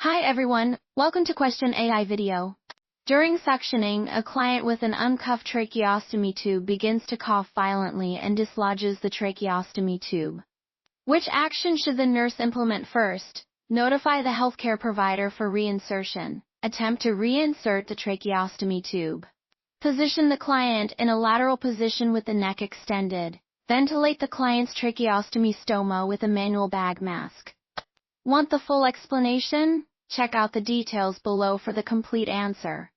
Hi everyone, welcome to Question AI video. During suctioning, a client with an uncuffed tracheostomy tube begins to cough violently and dislodges the tracheostomy tube. Which action should the nurse implement first? Notify the healthcare provider for reinsertion. Attempt to reinsert the tracheostomy tube. Position the client in a lateral position with the neck extended. Ventilate the client's tracheostomy stoma with a manual bag mask. Want the full explanation? Check out the details below for the complete answer.